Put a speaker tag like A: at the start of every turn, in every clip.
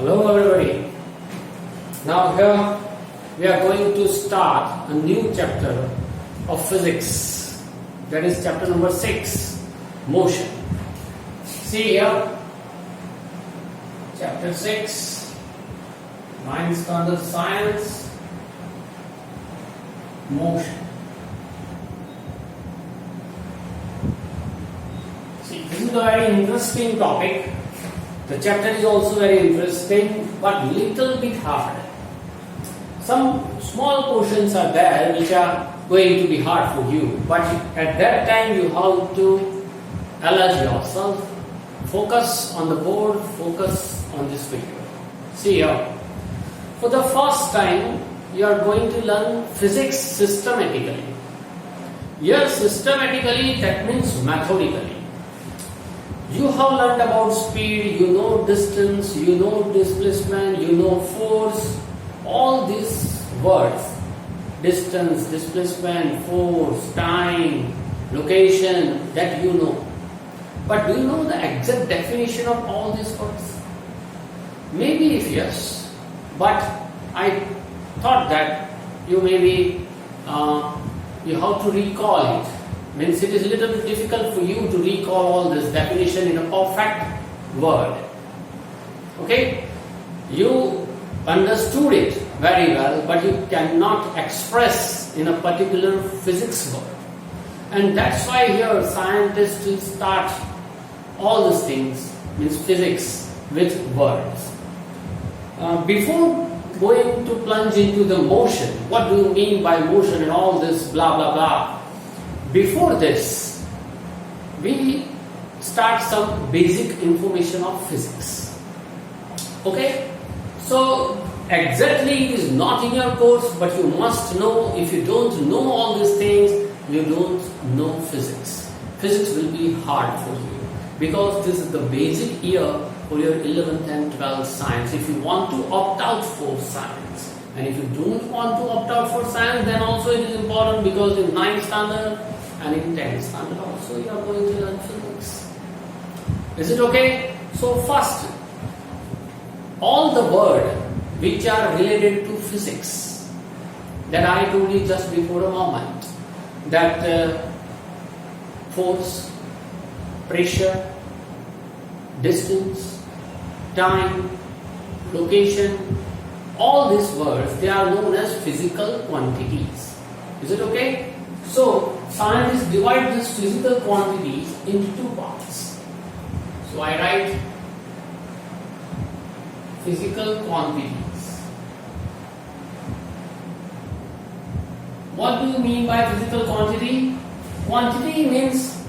A: Hello everybody. Now here we are going to start a new chapter of physics. That is chapter number 6, motion. See here, chapter 6, ninth standard science, motion. See, this is a very interesting topic. The chapter is also very interesting, but little bit hard. Some small portions are there which are going to be hard for you, but at that time you have to alert yourself, focus on the board, focus on this video. See here, for the first time you are going to learn physics systematically. Here systematically, that means methodically. You have learned about speed, you know distance, you know displacement, you know force, all these words, distance, displacement, force, time, location, that you know. But do you know the exact definition of all these words? Maybe if yes, but I thought that you maybe you have to recall it. Means it is a little bit difficult for you to recall all this definition in a perfect word. Okay? You understood it very well, but you cannot express in a particular physics word. And that's why here scientists will start all these things, means physics, with words. Before going to plunge into the motion, what do you mean by motion and all this blah blah blah? Before this, we start some basic information of physics. Okay? So, exactly it is not in your course, but you must know. If you don't know all these things, you don't know physics. Physics will be hard for you, because this is the basic year for your 11th and 12th science. If you want to opt out for science, and if you don't want to opt out for science, then also it is important, because in 9th standard and in 10th standard also you are going to learn physics. Is it okay? So first, all the words which are related to physics that I told you just before a moment, that force, pressure, distance, time, location, all these words, they are known as physical quantities. Is it okay? So, scientists divide these physical quantities into two parts. So, I write physical quantities. What do you mean by physical quantity? Quantity means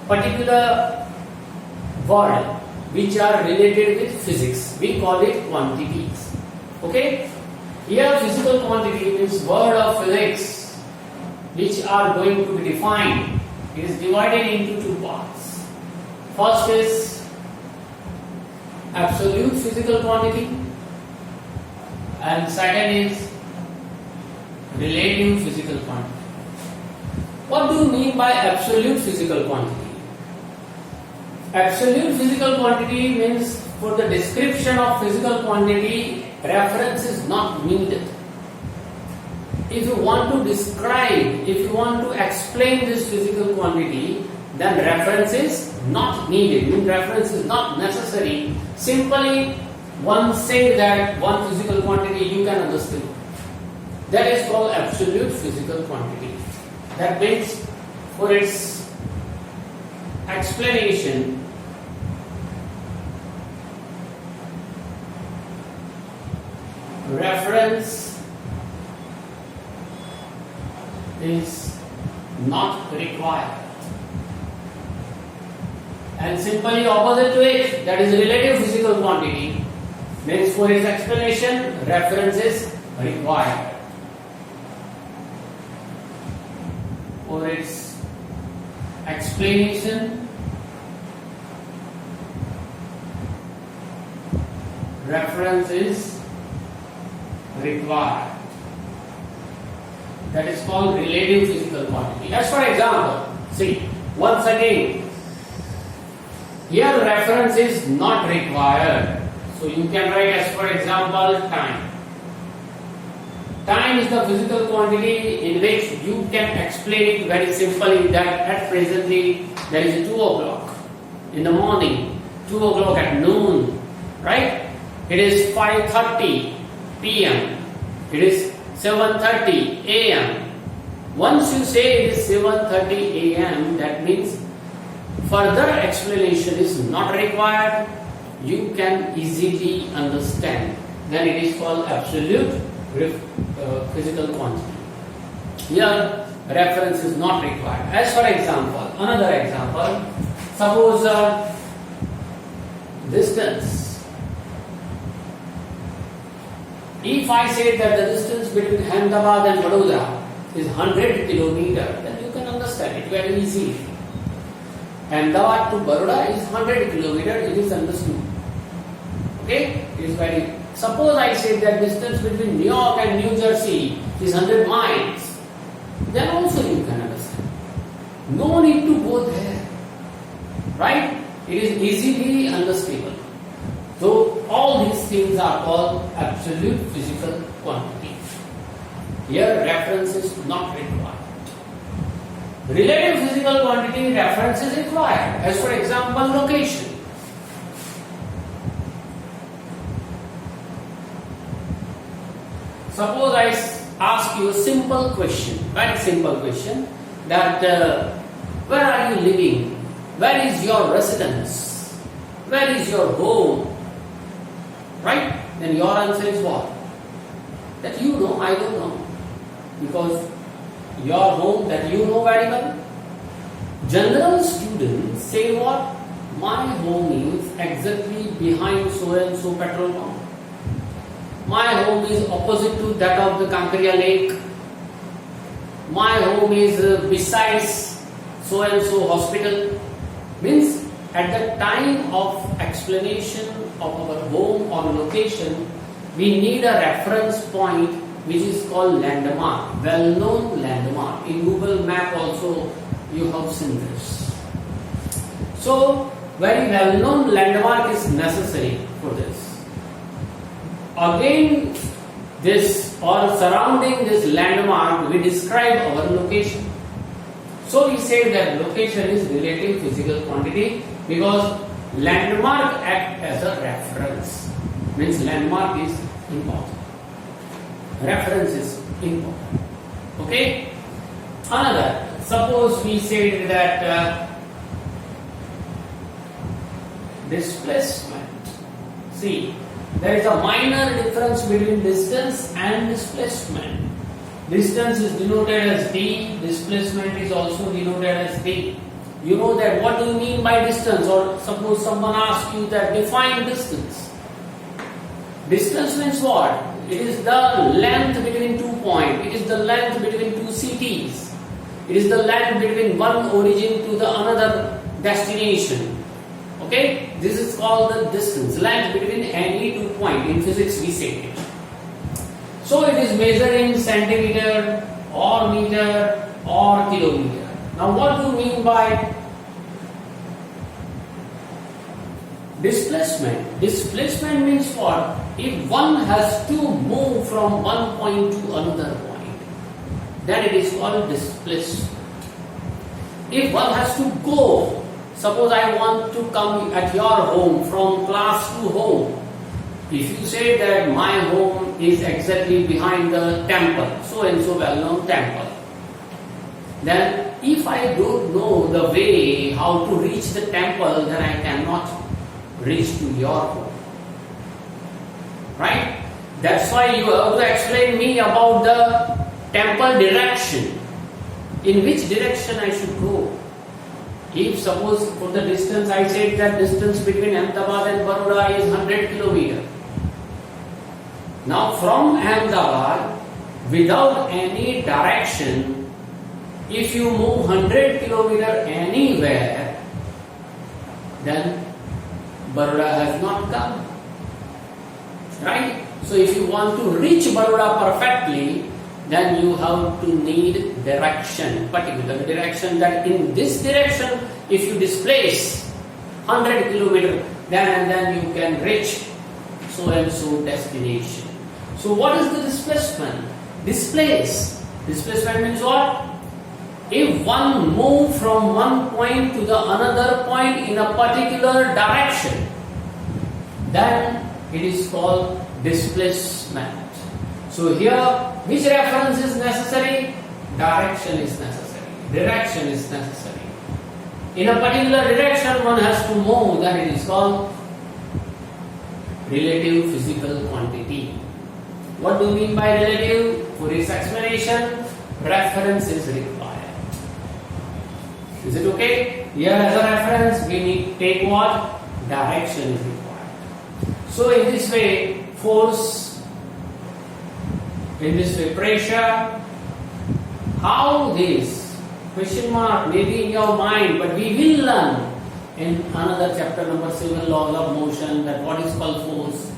A: particular word which are related with physics. We call it quantities. Okay? Here physical quantity means word of physics which are going to be defined. It is divided into two parts. First is absolute physical quantity, and second is relative physical quantity. What do you mean by absolute physical quantity? Absolute physical quantity means, for the description of physical quantity, reference is not needed. If you want to describe, if you want to explain this physical quantity, then reference is not needed. Means reference is not necessary. Simply one say that one physical quantity you can understand. That is called absolute physical quantity. That means for its explanation, reference is not required. And simply opposite to it, that is relative physical quantity, means for its explanation, reference is required. For its explanation, reference is required. That is called relative physical quantity. As for example, see, once again, here reference is not required. So you can write as for example time. Time is the physical quantity in which you can explain it very simply that at presently there is 2 o'clock in the morning, 2 o'clock at noon, right? It is 5:30 p.m. It is 7:30 a.m. Once you say it is 7:30 a.m., that means further explanation is not required. You can easily understand. Then it is called absolute physical quantity. Here, reference is not required. As for example, another example, suppose distance. If I say that the distance between Ahmedabad and Vadodara is 100 kilometers, then you can understand it very easily. Ahmedabad to Baroda is 100 kilometers, it is understood. Okay? It is very. Suppose I say that distance between New York and New Jersey is 100 miles, then also you can understand. No need to go there. Right? It is easily understandable. So all these things are called absolute physical quantity. Here reference is not required. Relative physical quantity reference is required. As for example, location. Suppose I ask you a simple question, very simple question, that where are you living? Where is your residence? Where is your home? Right? Then your answer is what? That you know, I don't know. Because your home that you know very well. General students say what? My home is exactly behind so and so petrol pump. My home is opposite to that of the Kankaria lake. My home is besides so and so hospital. Means at the time of explanation of our home or location, we need a reference point which is called landmark, well-known landmark. In Google Map also you have seen this. So very well-known landmark is necessary for this. Again, this or surrounding this landmark, we describe our location. So we say that location is relative physical quantity because landmark act as a reference. Means landmark is important. Reference is important. Okay? Another, suppose we say that displacement. See, there is a minor difference between distance and displacement. Distance is denoted as d, displacement is also denoted as d. You know that what do you mean by distance? Or suppose someone asks you that define distance. Distance means what? It is the length between 2 points. It is the length between 2 cities. It is the length between one origin to the another destination. Okay? This is called the distance, length between any 2 points. In physics we say it. So it is measured in centimeter or meter or kilometer. Now what do you mean by displacement? Displacement means what? If one has to move from one point to another point, then it is called displacement. If one has to go, suppose I want to come at your home from class to home. If you say that my home is exactly behind the temple, so and so well-known temple, then if I don't know the way how to reach the temple, then I cannot reach to your home. Right? That's why you have to explain me about the temple direction. In which direction I should go? If suppose for the distance I said that distance between Ahmedabad and Baroda is 100 kilometers. Now from Ahmedabad, without any direction, if you move 100 kilometers anywhere, then Baroda has not come. Right? So if you want to reach Baroda perfectly, then you have to need direction, particular direction, that in this direction, if you displace 100 kilometers, then you can reach so and so destination. So what is the displacement? Displacement means what? If one move from one point to the another point in a particular direction, then it is called displacement. So here, which reference is necessary? Direction is necessary. In a particular direction one has to move, then it is called relative physical quantity. What do you mean by relative? For its explanation, reference is required. Is it okay? Here as a reference, we need to take what? Direction is required. So in this way, force, in this way, pressure, how this question mark may be in your mind, but we will learn in another chapter, number 7, laws of motion, that what is called force.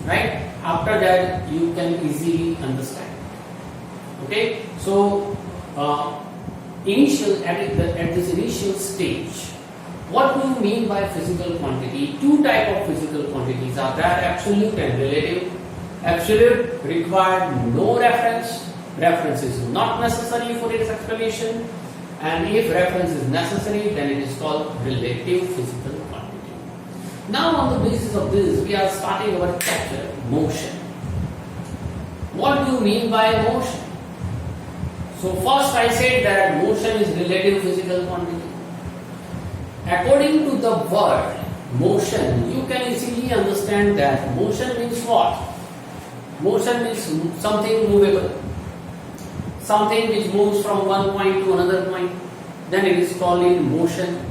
A: Right? After that, you can easily understand. Okay? So, at this initial stage, what do you mean by physical quantity? Two types of physical quantities are there: absolute and relative. Absolute required no reference. Reference is not necessary for its explanation. And if reference is necessary, then it is called relative physical quantity. Now, on the basis of this, we are starting our chapter, motion. What do you mean by motion? So first I said that motion is relative physical quantity. According to the word motion, you can easily understand that motion means what? Motion means something movable. Something which moves from one point to another point. Then it is called in motion.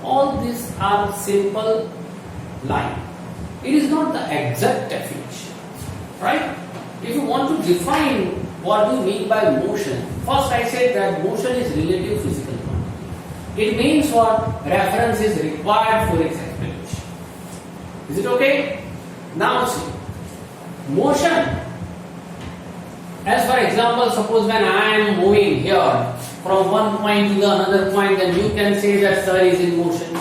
A: All these are simple line. It is not the exact definition. Right? If you want to define what do you mean by motion, first I said that motion is relative physical quantity. It means what? Reference is required for its explanation. Is it okay? Now see, motion. As for example, suppose when I am moving here from one point to the another point, then you can say that sir is in motion.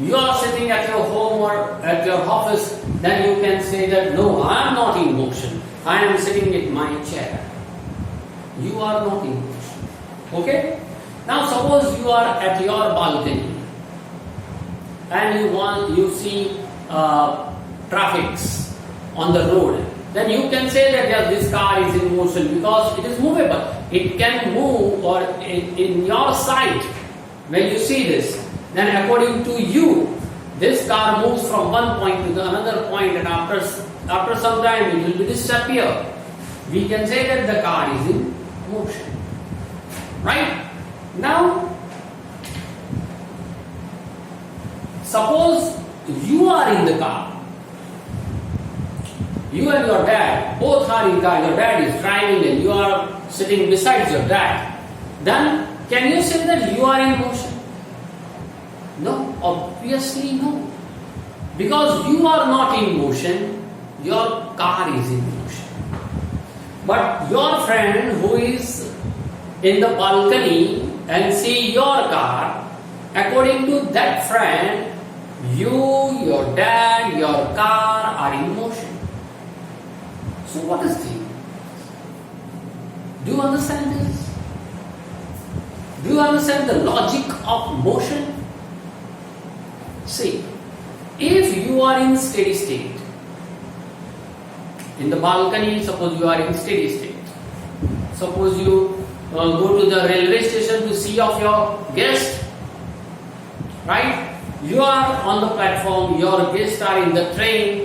A: You are sitting at your home or at your office, then you can say that no, I am not in motion. I am sitting in my chair. You are not in motion. Okay? Now suppose you are at your balcony and you see traffics on the road. Then you can say that yes, this car is in motion because it is movable. It can move, or in your sight, when you see this, then according to you, this car moves from one point to the another point, and after some time it will disappear. We can say that the car is in motion. Right? Now, suppose you are in the car. You and your dad both are in car. Your dad is driving and you are sitting beside your dad. Then can you say that you are in motion? No, obviously no. Because you are not in motion, your car is in motion. But your friend who is in the balcony and see your car, according to that friend, you, your dad, your car are in motion. So what is the? Do you understand this? Do you understand the logic of motion? See, if you are in steady state, in the balcony, suppose you are in steady state. Suppose you go to the railway station to see of your guest, right? You are on the platform, your guests are in the train.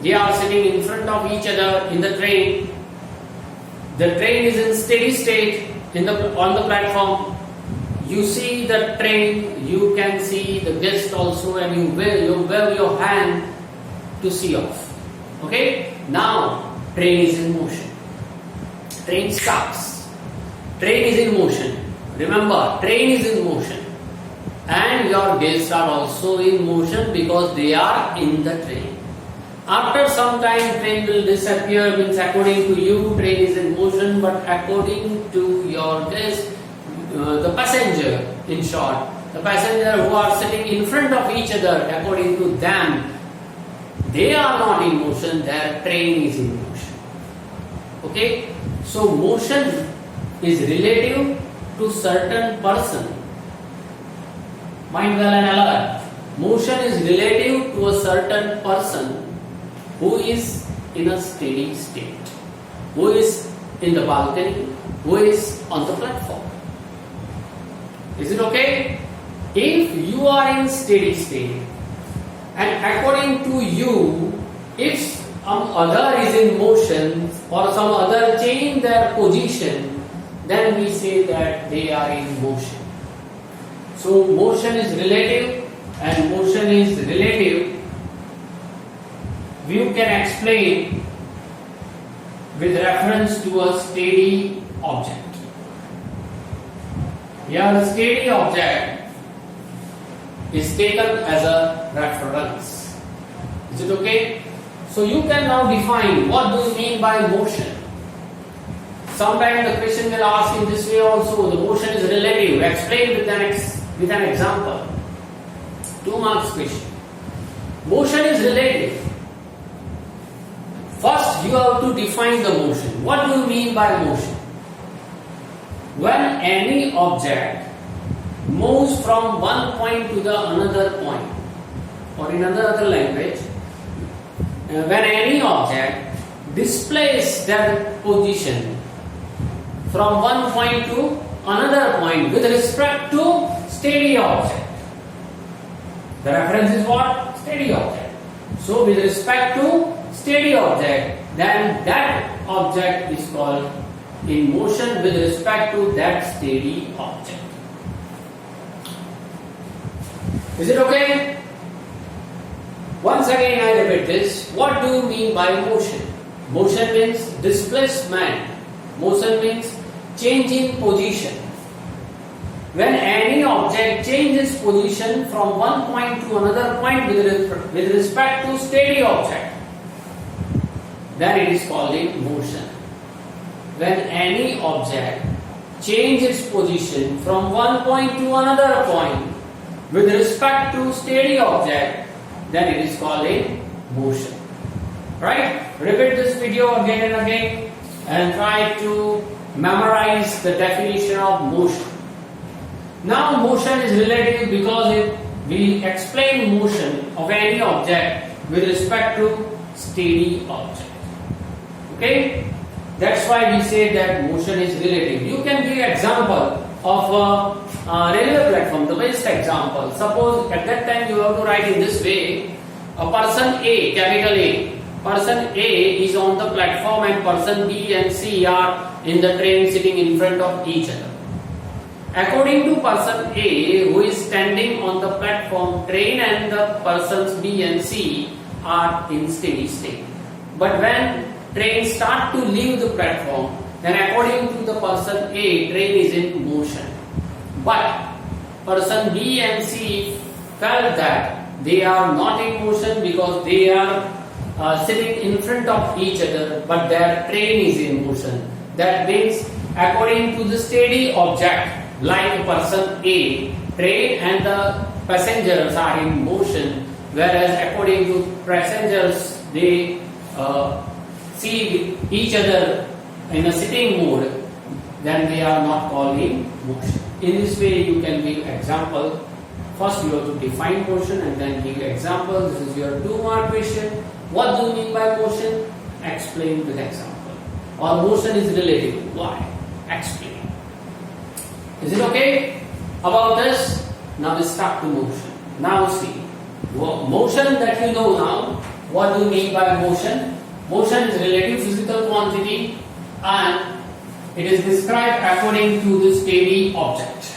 A: They are sitting in front of each other in the train. The train is in steady state on the platform. You see the train, you can see the guest also, and you wave your hand to see off. Okay? Now, train is in motion. Train starts. Train is in motion. Remember, train is in motion. And your guests are also in motion because they are in the train. After some time, train will disappear, means according to you, train is in motion, but according to your guest, the passenger, in short, the passenger who are sitting in front of each other, according to them, they are not in motion, their train is in motion. Okay? So motion is relative to certain person. Mind well and alert. Motion is relative to a certain person who is in a steady state, who is in the balcony, who is on the platform. Is it okay? If you are in steady state and according to you, if some other is in motion or some other change their position, then we say that they are in motion. So motion is relative, and motion is relative we can explain with reference to a steady object. Here a steady object is taken as a reference. Is it okay? So you can now define what do you mean by motion. Sometimes the question will ask in this way also, the motion is relative. Explain with an example. 2 marks question. Motion is relative. First you have to define the motion. What do you mean by motion? When any object moves from one point to the another point, or in another language, when any object displaces their position from one point to another point with respect to steady object. The reference is what? Steady object. So with respect to steady object, then that object is called in motion with respect to that steady object. Is it okay? Once again I repeat this. What do you mean by motion? Motion means displacement. Motion means change in position. When any object changes position from one point to another point with respect to steady object, then it is called in motion. When any object changes position from one point to another point with respect to steady object, then it is called in motion. Right? Repeat this video again and again and try to memorize the definition of motion. Now motion is relative because we explain motion of any object with respect to steady object. Okay? That's why we say that motion is relative. You can give example of a railway platform, the best example. Suppose at that time you have to write in this way, a person A, capital A. Person A is on the platform and person B and C are in the train sitting in front of each other. According to person A, who is standing on the platform, train and the persons B and C are in steady state. But when train start to leave the platform, then according to the person A, train is in motion. But person B and C felt that they are not in motion because they are sitting in front of each other, but their train is in motion. That means according to the steady object, like person A, train and the passengers are in motion, whereas according to passengers, they see each other in a sitting mode, then they are not called in motion. In this way you can give example. First you have to define motion and then give example. This is your 2-mark question. What do you mean by motion? Explain with example. Or motion is relative. Why? Explain. Is it okay? About this, now we start to motion. Now see, motion that you know now, what do you mean by motion? Motion is relative physical quantity and it is described according to the steady object.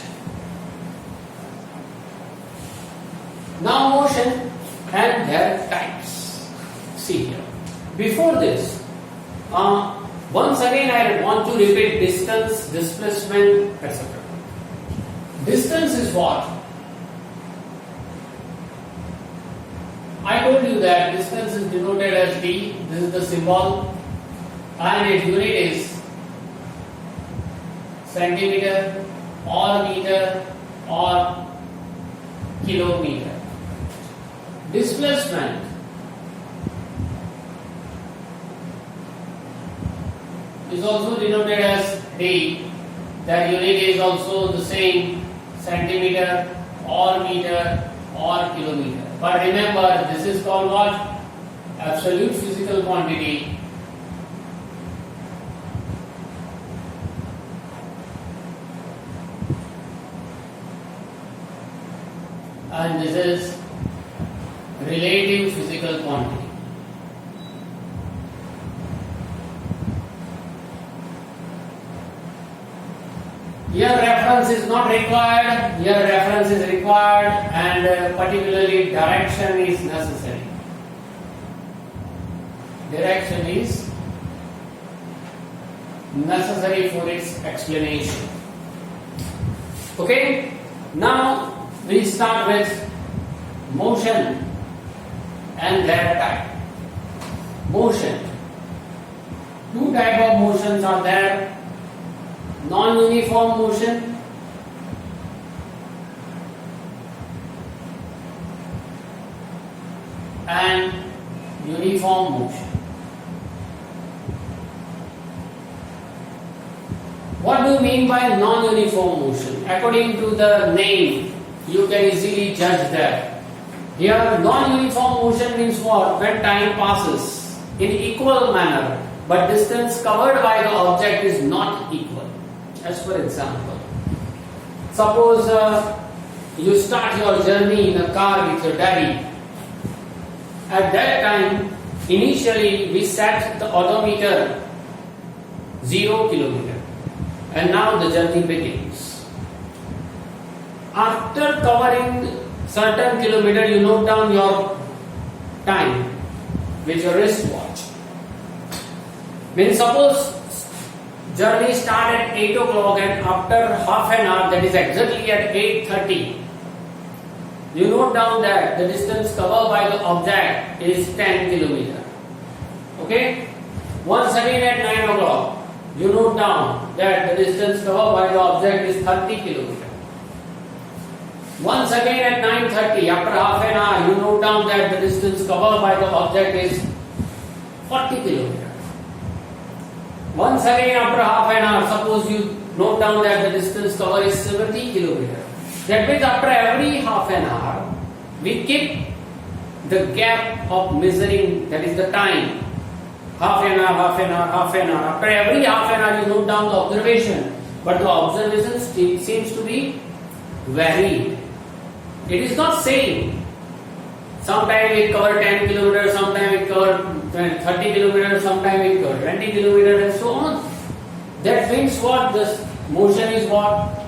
A: Now motion and their types. See here. Before this, once again I want to repeat distance, displacement, etc. Distance is what? I told you that distance is denoted as d. This is the symbol, and its unit is centimeter or meter or kilometer. Displacement is also denoted as D. Their unit is also the same, centimeter or meter or kilometer. But remember, this is called what? Absolute physical quantity. And this is relative physical quantity. Here reference is not required, here reference is required, and particularly direction is necessary. Direction is necessary for its explanation. Okay, now we start with motion and their type. Motion. Two types of motions are there. Non-uniform motion and uniform motion. What do you mean by non-uniform motion? According to the name, you can easily judge that. Here, non-uniform motion means what? When time passes in equal manner, but distance covered by the object is not equal. As for example, suppose you start your journey in a car with your daddy. At that time, initially we set the odometer 0 kilometer, and now the journey begins. After covering certain kilometer, you note down your time with your wristwatch. Means suppose journey start at 8 o'clock and after half an hour, that is exactly at 8:30, you note down that the distance covered by the object is 10 kilometer. Okay? Once again at 9 o'clock, you note down that the distance covered by the object is 30 kilometer. Once again at 9:30, after half an hour, you note down that the distance covered by the object is 40 kilometer. Once again after half an hour, suppose you note down that the distance covered is 70 kilometer. That means after every half an hour, we keep the gap of measuring, that is the time. Half an hour, half an hour, half an hour. After every half an hour, you note down the observation. But the observation seems to be varied. It is not same. Sometimes it covered 10 kilometers, sometimes it covered 30 kilometers, sometimes it covered 20 kilometers, and so on. That means what? This motion is what?